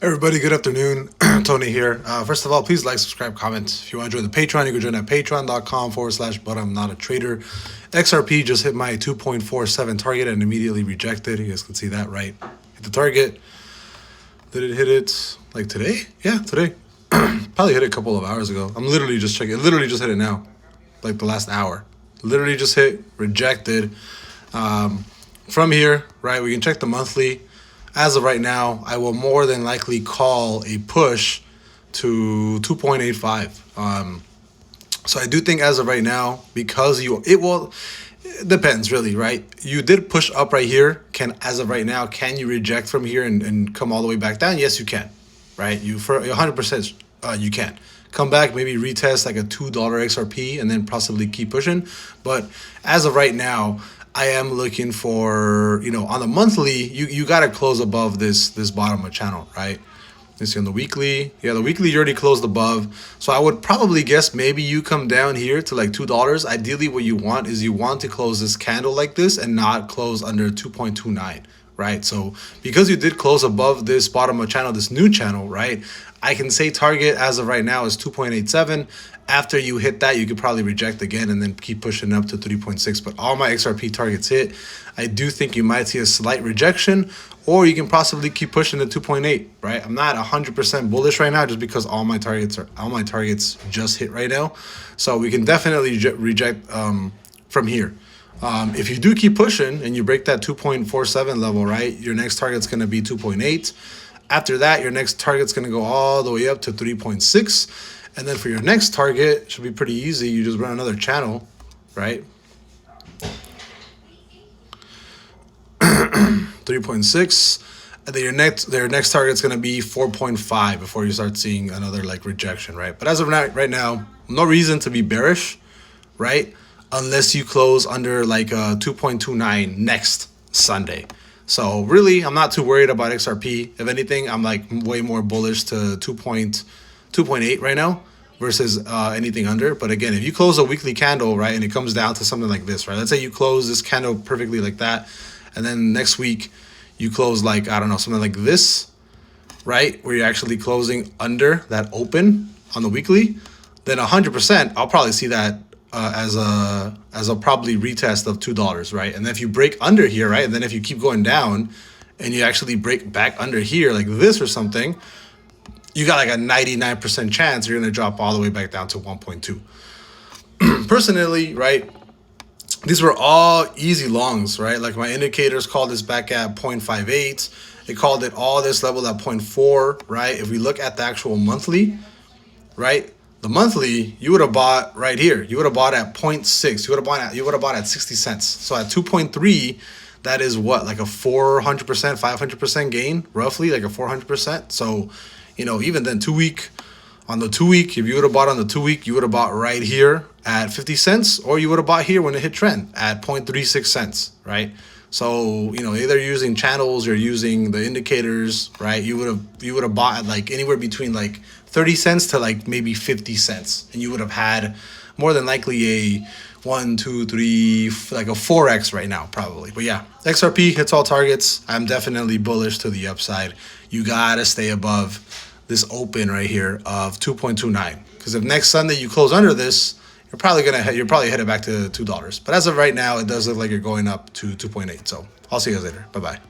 Everybody, good afternoon. Tony here. First of all, please like, subscribe, comment. If you want to join the Patreon, you can join at patreon.com/but I'm not a trader. XRP just hit my 2.47 target and immediately rejected. You guys can see that, right? Hit the target. Did it hit it like today? Yeah, today. Probably hit it a couple of hours ago. I'm literally just checking. It literally just hit it now, like the last hour. Literally just hit, rejected. From here, right, we can check the monthly. As of right now, I will more than likely call a push to 2.85. So I do think as of right now, because it depends really, right? You did push up right here. As of right now, can you reject from here and come all the way back down? Yes, you can, right? You for 100%, you can come back, maybe retest like a $2 XRP and then possibly keep pushing. But as of right now, I am looking for, on the monthly, you got to close above this bottom of channel, right? You see on the weekly. Yeah, the weekly you already closed above. So I would probably guess maybe you come down here to like $2. Ideally, what you want is you want to close this candle like this and not close under 2.29, right? So because you did close above this bottom of channel, this new channel, right? I can say target as of right now is 2.87. After you hit that, you could probably reject again and then keep pushing up to 3.6. But all my XRP targets hit. I do think you might see a slight rejection, or you can possibly keep pushing to 2.8, right? I'm not 100% bullish right now just because all my targets just hit right now. So we can definitely reject from here. If you do keep pushing and you break that 2.47 level, right, your next target's going to be 2.8. After that, your next target's going to go all the way up to 3.6. And then for your next target, it should be pretty easy. You just run another channel, right? 3.6. And then their next target's going to be 4.5 before you start seeing another like rejection, right? But as of right now, no reason to be bearish, right? Unless you close under like a 2.29 next Sunday. So really, I'm not too worried about XRP. If anything, I'm like way more bullish to 2.8 right now versus anything under. But again, if you close a weekly candle, right, and it comes down to something like this, right? Let's say you close this candle perfectly like that, and then next week you close like, I don't know, something like this, right, where you're actually closing under that open on the weekly, then 100% I'll probably see that as a probably retest of $2, right? And then if you break under here, right, and then if you keep going down and you actually break back under here like this or something, you got like a 99% chance you're going to drop all the way back down to 1.2. Personally, right, these were all easy longs, right? Like my indicators called this back at 0.58. It called it all this level at 0.4, right? If we look at the actual monthly, right, the monthly, you would have bought right here. You would have bought at 0.6. You would have bought at 60 cents. So at 2.3, that is what, like a 400%, 500% gain, roughly, like a 400%. So, even then on the 2 week, if you would have bought on the 2 week, you would have bought right here at 50 cents, or you would have bought here when it hit trend at 0.36 cents, right? So, either using channels or using the indicators, right? You would have bought at like anywhere between like 30 cents to like maybe 50 cents. And you would have had more than likely a 1, 2, 3, like a 4x right now, probably. But yeah, XRP hits all targets. I'm definitely bullish to the upside. You gotta stay above this open right here of 2.29. Because if next Sunday you close under this, you're probably headed back to $2. But as of right now, it does look like you're going up to 2.8. So I'll see you guys later. Bye-bye.